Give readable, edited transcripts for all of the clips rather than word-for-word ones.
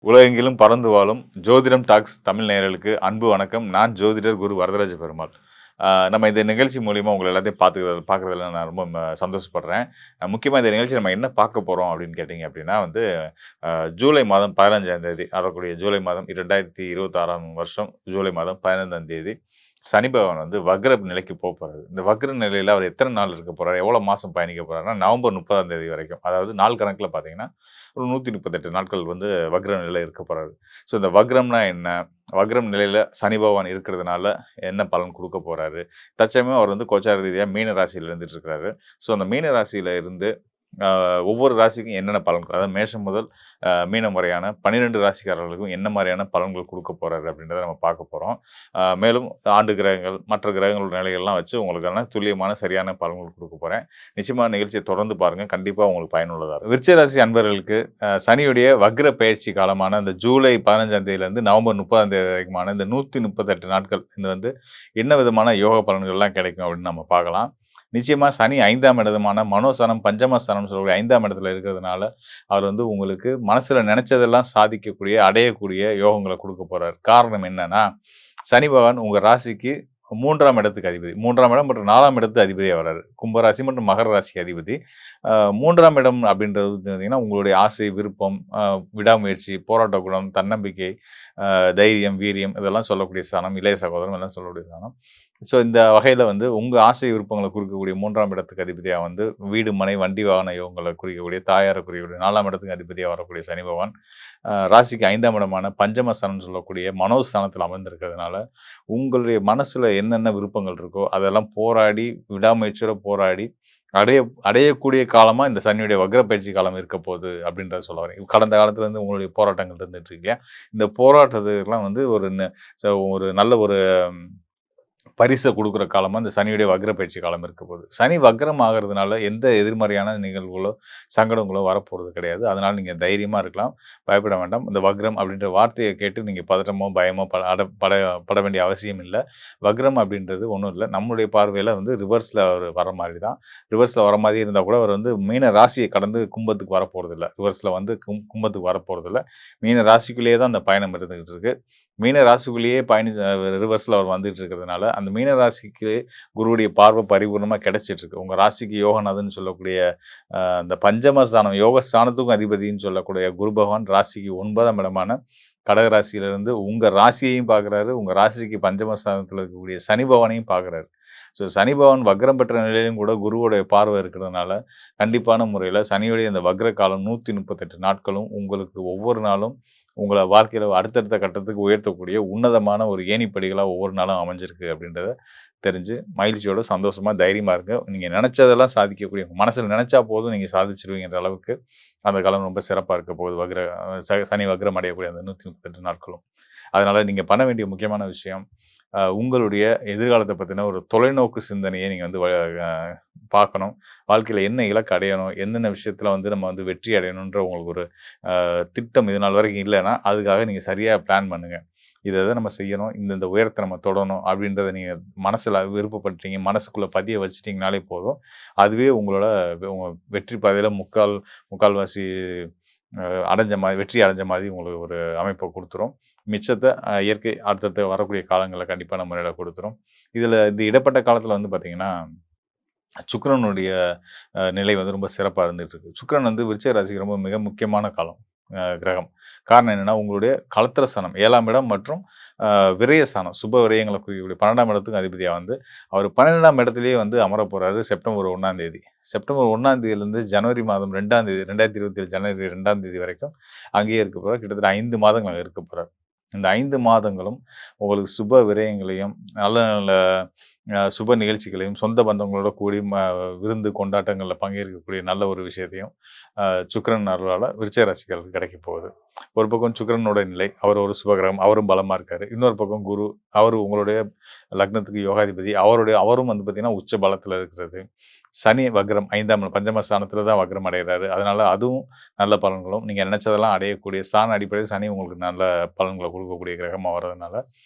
உலகெங்கிலும் பறந்து வாழும் ஜோதிடம் டாக்ஸ் தமிழ் நேயர்களுக்கு அன்பு வணக்கம். நான் ஜோதிடர் குரு வரதராஜ பெருமாள். நம்ம இந்த நிகழ்ச்சி மூலியமா உங்கள எல்லாத்தையும் பார்க்குறதுல நான் ரொம்ப சந்தோஷப்படுறேன். முக்கியமா இந்த நிகழ்ச்சி நம்ம என்ன பார்க்க போறோம் அப்படின்னு கேட்டீங்க அப்படின்னா வந்து, ஜூலை மாதம் 15ஆம் தேதி வரக்கூடிய ஜூலை மாதம் 2026ஆம் வருஷம் ஜூலை மாதம் 15ஆம் தேதி சனி பகவான் வந்து வக்ர நிலைக்கு போறாரு. இந்த வக்ர நிலையில அவர் எத்தன நாள் இருக்க போறாரு? எவ்வளவு மாசம் பயணிக்க போறாருன்னா, நவம்பர் 30ஆம் தேதி வரைக்கும். அதாவது நாள் கணக்குல பார்த்தீங்கன்னா, ஒரு 138 நாட்கள் வந்து வக்ர நிலையில இருக்க போறாரு. ஸோ இந்த வக்ரம்னா என்ன? வக்ரம் நிலையில சனி பகவான் இருக்கிறதுனால என்ன பலன் குடுக்க போறாரு? தற்சமயம் அவர் வந்து கோச்சார ரீதியா மீன ராசியில இருந்துட்டு இருக்கிறாரு. ஸோ அந்த மீன ராசியில இருந்து அ ஒவ்வொரு ராசிக்கும் என்னென்ன பலன்கள், அதாவது மேஷம் முதல் மீனம் வரையான 12 ராசிக்காரர்களுக்கும் என்ன மாரியான பலன்கள் குடுக்க போறாரு அப்படின்றத நம்ம பார்க்க போறோம். மேலும் ஆண்டு கிரகங்கள், மற்ற கிரகங்களோட நிலைகள்லாம் வச்சு உங்களுக்கான துல்லியமான சரியான பலன்கள் குடுக்க போறேன். நிச்சயமா நிகழ்ச்சிய தொடர்ந்து பாருங்க. கண்டிப்பா உங்களுக்கு பயனுள்ளதா இருக்கும். விருச்சிக ராசி அன்பர்களுக்கு சனியுடைய வக்ர பெயர்ச்சி காலமான இந்த ஜூலை 15ஆம் தேதியிலிருந்து நவம்பர் 30ஆம் தேதி வரைக்குமான இந்த 138 நாட்கள் இது வந்து என்ன விதமான யோக பலன்கள்லாம் கிடைக்கும் அப்படின்னு நம்ம பார்க்கலாம். நிச்சயமா சனி 5ஆம் இடமான மனோஸ்தானம், பஞ்சமஸ்தானம்னு சொல்லக்கூடிய 5ஆம் இடத்துல இருக்கிறதுனால, அவர் வந்து உங்களுக்கு மனசுல நெனைச்சதெல்லாம் சாதிக்கக்கூடிய, அடையக்கூடிய யோகங்கள குடுக்க போறாரு. காரணம் என்னன்னா, சனி பகவான் உங்க ராசிக்கு 3ஆம் இடத்துக்கு அதிபதி. 3ஆம் இடம் மற்றும் 4ஆம் இடத்து அதிபதியா வராரு. கும்பராசி மற்றும் மகர ராசி அதிபதி. 3ஆம் இடம் அப்படின்றது வந்து பார்த்தீங்கன்னா, உங்களுடைய ஆசை, விருப்பம், விடாமுயற்சி, போராட்ட குணம், தன்னம்பிக்கை, தைரியம், வீரியம் இதெல்லாம் சொல்லக்கூடிய ஸ்தானம். இளைய சகோதரம் எல்லாம் சொல்லக்கூடிய ஸ்தானம். ஸோ இந்த வகையில வந்து உங்க ஆசை விருப்பங்கள குறிக்கக்கூடிய 3ஆம் இடத்துக்கு அதிபதியா வந்து வீடு, மனை, வண்டி, வாகன யோகங்கள குறிக்கக்கூடிய, தாயார குறிக்கக்கூடிய 4ஆம் இடத்துக்கு அதிபதியா வரக்கூடிய சனி பகவான், ராசிக்கு 5ஆம் இடமான பஞ்சமஸ்தானம்னு சொல்லக்கூடிய மனோஸ்தானத்தில அமர்ந்திருக்கிறதுனால, உங்களுடைய மனசுல என்னென்ன விருப்பங்கள் இருக்கோ, அதெல்லாம் போராடி, விடாமுயற்சியோட போராடி, அடைய அடையக்கூடிய காலமா இந்த சனியுடைய வக்ர பயிற்சி காலம் இருக்க போகுது அப்படின்றத சொல்ல வரேன். கடந்த காலத்துல இருந்து உங்களுடைய போராட்டங்கள் இருந்துட்டு இருக்கு இல்லையா? இந்த போராட்டத்துக்கெல்லாம் வந்து ஒரு நல்ல ஒரு பரிச குடுக்குற காலமா இந்த சனியுடைய வக்ர பயிற்சி காலம் இருக்க போகுது. சனி வக்ரம் ஆகுறதுனால எந்த எதிர்மறையான நிகழ்வுகளோ, சங்கடங்களோ வரப்போறது கிடையாது. அதனால நீங்க தைரியமா இருக்கலாம். பயப்பட வேண்டாம். இந்த வக்ரம் அப்படின்ற வார்த்தைய கேட்டு நீங்க பதற்றமோ, பயமோ ப அட பட பட வேண்டிய அவசியம் இல்ல. வக்ரம் அப்படின்றது ஒண்ணும் இல்ல. நம்மளுடைய பார்வையில வந்து ரிவர்ஸ்ல அவரு வர மாரி தான். ரிவர்ஸ்ல வர மாரி இருந்தா கூட அவர் வந்து மீன ராசிய கடந்து கும்பத்துக்கு வரப்போறதில்ல. ரிவர்ஸ்ல வந்து கும்பத்துக்கு வரப்போறதில்ல. மீன ராசிக்குள்ளேயே தான் அந்த பயணம் இருந்துகிட்டு இருக்கு. மீன ராசிக்குள்ளேயே ரிவர்ஸ்ல அவர் வந்துட்டு இருக்கிறதுனால, அந்த மீன ராசிக்கு குருவுடைய பார்வை பரிபூர்ணமா கிடைச்சிட்டு இருக்கு. உங்க ராசிக்கு யோகநாதன்னு சொல்லக்கூடிய அந்த பஞ்சமஸ்தானம், யோக ஸ்தானத்துக்கும் அதிபதின்னு சொல்லக்கூடிய குரு பகவான் ராசிக்கு 9ஆம் இடமான கடக ராசியிலிருந்து உங்க ராசியையும் பார்க்குறாரு. உங்க ராசிக்கு பஞ்சமஸ்தானத்தில இருக்கக்கூடிய சனி பகவானையும் பார்க்குறாரு. ஸோ சனி பகவான் வக்ரம் பெற்ற நிலையிலும் கூட குருவுடைய பார்வை இருக்கிறதுனால, கண்டிப்பான முறையில சனியுடைய இந்த வக்ர காலம் 138 நாட்களும் உங்களுக்கு ஒவ்வொரு நாளும் உங்கள வாழ்க்கையில அடுத்தடுத்த கட்டத்துக்கு உயர்த்தக்கூடிய உன்னதமான ஒரு ஏணிப்படிகளா ஒவ்வொரு நாளும் அமைஞ்சிருக்கு அப்படின்றத தெரிஞ்சு, மகிழ்ச்சியோட, சந்தோஷமா, தைரியமா இருங்க. நீங்க நெனச்சதெல்லாம் சாதிக்கக்கூடிய உங்க மனசுல நெனச்சா போதும் நீங்க சாதிச்சுருவீங்கன்ற அளவுக்கு அந்த காலம் ரொம்ப சிறப்பா இருக்க போகுது. சனி வக்ரம் அடையக்கூடிய அந்த 138 நாட்களும். அதனால நீங்க பண்ண வேண்டிய முக்கியமான விஷயம், உங்களுடைய எதிர்காலத்த பத்தின ஒரு தொலைநோக்கு சிந்தனைய நீங்க வந்து அ பார்க்கணும். வாழ்க்கையில என்ன இலக்கு அடையணும்? என்னென்ன விஷயத்துல வந்து நம்ம வந்து வெற்றி அடையணுன்ற உங்களுக்கு ஒரு திட்டம் இது நாள் வரைக்கும் இல்லன்னா, அதுக்காக நீங்க சரியா பிளான் பண்ணுங்க. இத இத நம்ம செய்யணும். இந்த உயரத்த நம்ம தொடணும் அப்படின்றத நீங்க மனசுல விருப்பப்பட்டீங்க, மனசுக்குள்ள பதிய வச்சுட்டீங்கனாலே போதும். அதுவே உங்களோட உங்க வெற்றி பாதையில முக்கால்வாசி அ அடைஞ்ச மாரி வெற்றி அடைஞ்ச மாதிரி உங்களுக்கு ஒரு அமைப்ப குடுத்துரும். மிச்சத்த இயற்கை அடுத்தடுத்து வரக்கூடிய காலங்கள்ல கண்டிப்பா நம்ம முறையில குடுத்துரும். இதுல இந்த இடைப்பட்ட காலத்துல வந்து பார்த்தீங்கன்னா, சுக்கிரனுடைய நிலை வந்து ரொம்ப சிறப்பா இருந்துட்டு இருக்கு. சுக்கிரன் வந்து விருச்சிக ராசிக்கு ரொம்ப மிக முக்கியமான காலம். கிரகம். காரணம் என்னன்னா, உங்களுடைய களத்திர ஸ்தானம் 7ஆம் இடம் மற்றும் விரயஸ்தானம். சுப விரயங்கள குறிக்கக்கூடிய 12ஆம் இடத்துக்கும் அதிபதியா வந்து, அவர் 12ஆம் இடத்திலேயே வந்து அமரப் போறாரு செப்டம்பர் 1ஆம் தேதி. செப்டம்பர் 1ஆம் தேதியிலிருந்து ஜனவரி மாதம் 2ஆம் தேதி 2027 ஜனவரி 2ஆம் தேதி வரைக்கும் அங்கேயே இருக்க போறார். கிட்டத்தட்ட 5 மாதங்கள் அங்க இருக்க போறார். இந்த 5 மாதங்களும் உங்களுக்கு சுப விரயங்களையும், நல்ல நல்ல சுப நிகழ்ச்சிகளையும், சொந்த பந்தங்களோட கூடி விருந்து கொண்டாட்டங்கள்ல பங்கேற்கக்கூடிய நல்ல ஒரு விஷயத்தையும், சுக்கிரன் அருளால விருச்சிக ராசிக்காரருக்கு கிடைக்கப் போகுது. ஒரு பக்கம் சுக்கிரனோட நிலை, அவர் ஒரு சுபகிரகம், அவரும் பலமா இருக்காரு. இன்னொரு பக்கம் குரு, அவரு உங்களுடைய லக்னத்துக்கு யோகாதிபதி. அவரும் வந்து பார்த்தீங்கன்னா, உச்ச பலத்தில இருக்கிறது. சனி வக்ரம் 5ஆம் பஞ்சமஸ்தானத்தில தான் வக்ரம் அடைகிறாரு. அதனால அதுவும் நல்ல பலன்களும், நீங்க நினைச்சதெல்லாம் அடையக்கூடிய ஸ்தான அடிப்படையில் சனி உங்களுக்கு நல்ல பலன்கள குடுக்கக்கூடிய கிரகமா வர்றதுனால,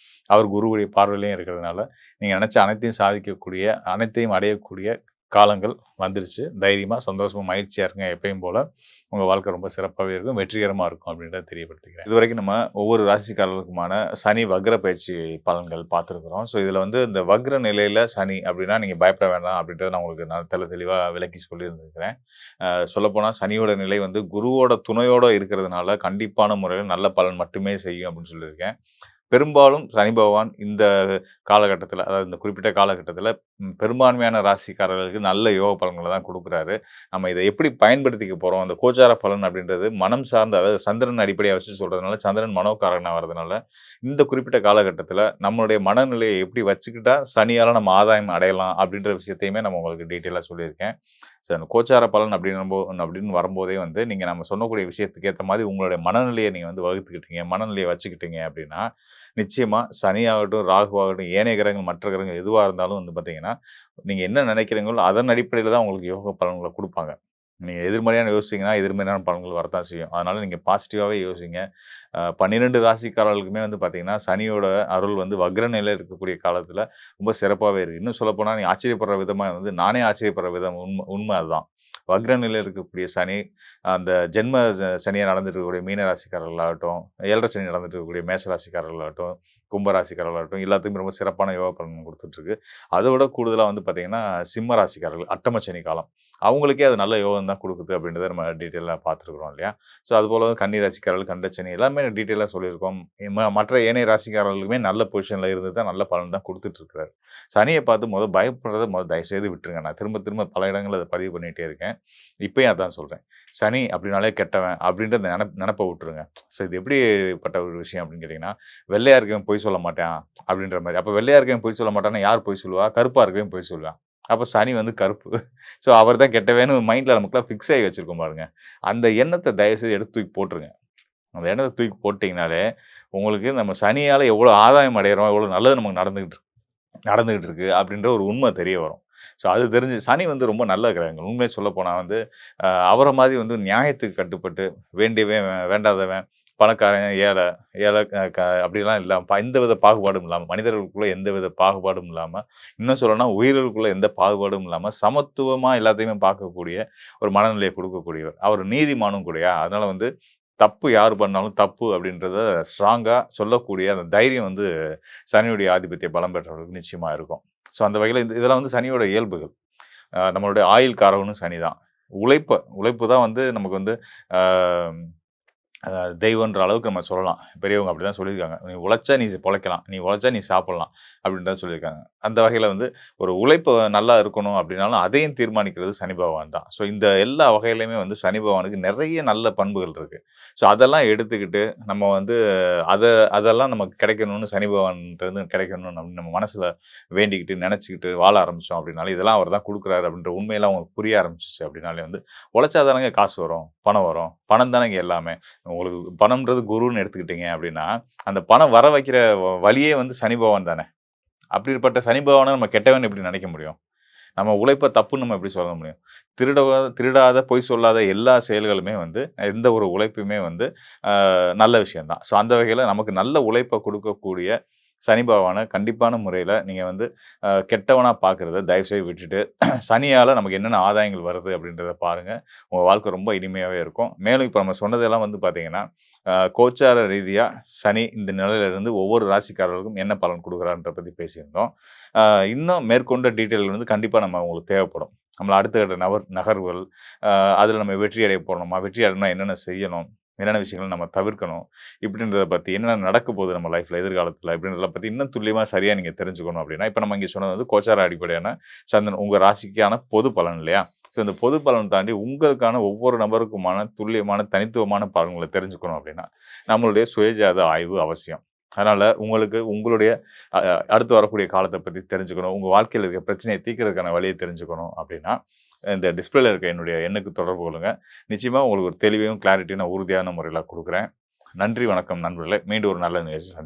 அவர் குருவுடைய பார்வையிலயும் இருக்கிறதுனால, நீங்க நினைச்ச அனைத்தையும் சாதிக்கக்கூடிய, அனைத்தையும் அடையக்கூடிய காலங்கள் வந்துருச்சு. தைரியமா, சந்தோஷமா, மகிழ்ச்சியா இருங்க. எப்பயும் போல உங்க வாழ்க்கை ரொம்ப சிறப்பாவே இருக்கும். வெற்றிகரமா இருக்கும் அப்படின்றத தெரியப்படுத்திக்கிறேன். இதுவரைக்கும் நம்ம ஒவ்வொரு ராசிக்காரர்களுக்குமான சனி வக்ர பயிற்சி பலன்கள் பார்த்துருக்கிறோம். ஸோ இதில வந்து இந்த வக்ர நிலையில சனி அப்படின்னா நீங்க பயப்பட வேண்டாம் அப்படின்றத நான் உங்களுக்கு தெளிவா விளக்கி சொல்லியிருந்திருக்கிறேன். சொல்லப்போனா சனியோட நிலை வந்து குருவோட துணையோட இருக்கிறதுனால கண்டிப்பான முறையில நல்ல பலன் மட்டுமே செய்யும் அப்படின்னு சொல்லியிருக்கேன். பெரும்பாலும் சனி பகவான் இந்த காலகட்டத்தில, அதாவது இந்த குறிப்பிட்ட காலகட்டத்தில பெரும்பான்மையான ராசிக்காரர்களுக்கு நல்ல யோக பலன்கள தான் குடுக்குறாரு. நம்ம இத எப்படி பயன்படுத்திக்க போறோம்? அந்த கோச்சார பலன் அப்படின்றது மனம் சார்ந்த, அதாவது சந்திரன் அடிப்படையா வச்சு சொல்றதுனால, சந்திரன் மனோகாரகனா வரதுனால, இந்த குறிப்பிட்ட காலகட்டத்தில நம்மளுடைய மனநிலையை எப்படி வச்சுக்கிட்டா சனியால நம்ம ஆதாயம் அடையலாம் அப்படின்ற விஷயத்தையுமே நம்ம உங்களுக்கு டீட்டெயிலா சொல்லியிருக்கேன். சோ அந்த கோச்சார பலன் அப்படின்னு வரும்போதே வந்து, நீங்க நம்ம சொல்லக்கூடிய விஷயத்துக்கு ஏத்த மாரி உங்களுடைய மனநிலைய நீங்க வந்து வகுத்துக்கிட்டீங்க, மனநிலைய வச்சுக்கிட்டீங்க அப்படின்னா, நிச்சயமா சனியாகட்டும், ராகுவாகட்டும், ஏனைய கிரகங்கள், மற்ற கிரகங்கள் எதுவா இருந்தாலும் வந்து பார்த்தீங்கன்னா, நீங்க என்ன நினைக்கிறீங்களோ அதன் அடிப்படையில தான் உங்களுக்கு யோக பலன்கள குடுப்பாங்க. நீங்க எதிர்மறையான யோசிச்சீங்கன்னா, எதிர்மறையான பலன்கள் வரத்தான் செய்யும். அதனால நீங்க பாசிட்டிவாவே யோசிங்க. 12 ராசிக்காரர்களுக்குமே வந்து பார்த்தீங்கன்னா, சனியோட அருள் வந்து வக்ர நிலையில இருக்கக்கூடிய காலத்தில ரொம்ப சிறப்பாவே இருக்கு. இன்னும் சொல்லப்போனா, நீங்க ஆச்சரியப்படுற விதமா வந்து நானே ஆச்சரியப்படுற விதம் உண்ம அதுதான். வக்ர நிலையில இருக்கக்கூடிய சனி, அந்த ஜென்ம சனியா நடந்துட்டு இருக்கக்கூடிய மீன ராசிக்காரர்களாகட்டும், 7 சனி நடந்துட்டு இருக்கக்கூடிய மேச ராசிக்காரர்களாகட்டும், கும்ப ராசிக்காரர்களாகட்டும், எல்லாத்துக்குமே ரொம்ப சிறப்பான யோக பலன் குடுத்துட்டுருக்கு. அத விட கூடுதலா வந்து பார்த்தீங்கன்னா, சிம்ம ராசிக்காரர்கள் அட்டம சனி காலம். அவங்களுக்கே அது நல்ல யோகம் தான் குடுக்குது அப்படின்றத நம்ம டீட்டெயிலா பார்த்துருக்கிறோம் இல்லையா? ஸோ அதுபோல கன்னி ராசிக்காரர்கள், கண்டச்சனி எல்லாமே டீட்டெயிலா சொல்லியிருக்கோம். மற்ற ஏனைய ராசிக்காரர்களுக்குமே நல்ல பொசிஷன்ல இருந்து தான் நல்ல பலன் தான் குடுத்துட்டு இருக்கிறாரு. சனிய பார்த்து பயப்படுறத தயவுசெய்து விட்டுருங்க. நான் திரும்ப திரும்ப பல இடங்கள்ல அத பதிவு பண்ணிட்டே இருக்கேன். இப்பயும் அதான் சொல்றேன். சனி அப்படின்னாலே கெட்டவன் அப்படின்ற அந்த நெனப்ப விட்டுருங்க. ஸோ இது எப்படிப்பட்ட ஒரு விஷயம் அப்படின்னு கேட்டீங்கன்னா, வெள்ளையா இருக்கவன் பொய் சொல்ல மாட்டான் அப்படின்ற மாரி. அப்ப வெள்ளையா இருக்கவன் பொய் சொல்ல மாட்டான்னா யார் பொய் சொல்லுவா? கருப்பா இருக்கவன் பொய் சொல்லுவான். அப்ப சனி வந்து கருப்பு. ஸோ அவர் தான் கெட்டவன்னு மைண்ட்ல நமக்குலாம் ஃபிக்ஸ் ஆகி வச்சிருக்கோம் பாருங்க. அந்த எண்ணத்த தயவுசெய்து எடுத்து தூக்கி போட்டுருங்க. அந்த எண்ணத்த தூக்கி போட்டீங்கனாலே, உங்களுக்கு நம்ம சனியால எவ்வளோ ஆதாயம் அடையறோம், எவ்வளோ நல்லது நமக்கு நடந்துகிட்டு இருக்கு அப்படின்ற ஒரு உண்மை தெரிய வரும். ஸோ அது தெரிஞ்சு சனி வந்து ரொம்ப நல்ல கிரகங்கள். உண்மைய சொல்லப்போனா வந்து, அவர மாதிரி வந்து நியாயத்துக்கு கட்டுப்பட்டு, வேண்டியவன், வேண்டாதவன், பணக்காரன், ஏழை, ஏழை க க அப்படிலாம் இல்லாம, எந்தவித பாகுபாடும் இல்லாம, மனிதர்களுக்குள்ள எந்தவித பாகுபாடும் இல்லாம, இன்னும் சொல்லணும்னா உயிர்களுக்குள்ள எந்த பாகுபாடும் இல்லாம, சமத்துவமா எல்லாத்தையுமே பார்க்கக்கூடிய ஒரு மனநிலையை குடுக்கக்கூடியவர். அவர் நீதிமானும் கூடயா. அதனால வந்து தப்பு யார் பண்ணாலும் தப்பு அப்படின்றத ஸ்ட்ராங்கா சொல்லக்கூடிய அந்த தைரியம் வந்து சனியுடைய ஆதிபத்திய பலம் பெற்றவர்களுக்கு நிச்சயமா இருக்கும். ஸோ அந்த வகையில இதெல்லாம் வந்து சனியோட இயல்புகள். நம்மளுடைய ஆயுள் காரகனும் சனி தான். உழைப்பு தான் வந்து நமக்கு வந்து ஆ தெய்வம்ன்ற அளவுக்கு நம்ம சொல்லலாம். பெரியவங்க அப்படிதான் சொல்லியிருக்காங்க. "நீ உழைச்சா நீ பொழைக்கலாம். நீ உழைச்சா நீ சாப்பிடலாம்." அப்படின்னு தான் சொல்லியிருக்காங்க. அந்த வகையில வந்து ஒரு உழைப்பு நல்லா இருக்கணும் அப்படின்னாலும், அதையும் தீர்மானிக்கிறது சனி பகவான் தான். ஸோ இந்த எல்லா வகையிலயுமே வந்து சனி பகவானுக்கு நெறைய நல்ல பண்புகள் இருக்கு. ஸோ அதெல்லாம் எடுத்துக்கிட்டு நம்ம வந்து அத அதெல்லாம் நமக்கு கிடைக்கணும்னு சனி பகவான்ட்டருந்து கிடைக்கணும்னு நம்ம மனசுல வேண்டிக்கிட்டு, நெனச்சுக்கிட்டு வாழ ஆரம்பிச்சோம் அப்படின்னாலே, இதெல்லாம் அவர் தான் குடுக்குறாரு அப்படின்ற உண்மையெல்லாம் உங்களுக்கு புரிய ஆரம்பிச்சுச்சு அப்படின்னாலே வந்து, உழைச்சா தானங்க காசு வரும், பணம் வரும். பணம் தானங்க எல்லாமே. உங்களுக்கு பணம்ன்றது குருன்னு எடுத்துக்கிட்டீங்க அப்படின்னா, அந்த பணம் வர வைக்கிற வழியே வந்து சனி பகவான் தானே! அப்படிப்பட்ட சனி பகவான நம்ம கெட்டவன்னு எப்படி நெனைக்க முடியும்? நம்ம உழைப்ப தப்புன்னு நம்ம எப்படி சொல்ல முடியும்? திருடாத, பொய் சொல்லாத எல்லா செயல்களுமே வந்து, எந்த ஒரு உழைப்புமே வந்து நல்ல விஷயம் தான். ஸோ அந்த வகையில நமக்கு நல்ல உழைப்ப குடுக்கக்கூடிய சனி பகவான கண்டிப்பான முறையில நீங்க வந்து கெட்டவனா பார்க்கிறத தயவுசெய்து விட்டுட்டு, சனியால நமக்கு என்னென்ன ஆதாயங்கள் வருது அப்படின்றத பாருங்க. உங்க வாழ்க்கை ரொம்ப இனிமையாவே இருக்கும். மேலும் இப்ப நம்ம சொன்னதெல்லாம் வந்து பார்த்தீங்கன்னா, கோச்சார ரீதியா சனி இந்த நிலையில இருந்து ஒவ்வொரு ராசிக்காரர்களுக்கும் என்ன பலன் குடுக்குறார்ன்றத பத்தி பேசியிருந்தோம். அ இன்னும் மேற்கொண்ட டீட்டெயில் வந்து கண்டிப்பா உங்களுக்கு தேவைப்படும். நம்மள அடுத்த கட்ட நகர்வுகள், அதில நம்ம வெற்றி அடைய போறோமா? வெற்றி அடையணும்னா என்னென்ன செய்யணும்? என்னென்ன விஷயங்கள நம்ம தவிர்க்கணும்? இப்படின்றத பத்தி என்னென்ன நடக்க போகுது நம்ம லைஃப்ல எதிர்காலத்தில இப்படின்றத பத்தி இன்னும் துல்லியமா சரியா நீங்க தெரிஞ்சுக்கணும் அப்படின்னா, இப்ப நம்ம இங்க சொன்னது வந்து கோச்சார அடிப்படையான சந்திரன் உங்க ராசிக்கான பொது பலன் இல்லையா? ஸோ இந்த பொது பலன் தாண்டி உங்களுக்கான ஒவ்வொரு நபருக்குமான துல்லியமான, தனித்துவமான பலன்கள தெரிஞ்சுக்கணும் அப்படின்னா, நம்மளுடைய சுயஜாத ஆய்வு அவசியம். அதனால உங்களுக்கு உங்களுடைய அ அடுத்து வரக்கூடிய காலத்த பத்தி தெரிஞ்சுக்கணும். உங்க வாழ்க்கையில இருக்க பிரச்சனைய தீர்க்கிறதுக்கான வழிய தெரிஞ்சுக்கணும் அப்படின்னா, இந்த டிஸ்ப்ளேல இருக்க என்னுடைய எண்ணுக்கு தொடர்பு கொள்ளுங்க. நிச்சயமா உங்களுக்கு ஒரு தெளிவையும், கிளாரிட்டியும் நான் உறுதியான முறையில குடுக்குறேன். நன்றி, வணக்கம் நண்பர்களே. மீண்டும் ஒரு நல்ல நிகழ்ச்சியில் சந்திப்போம்.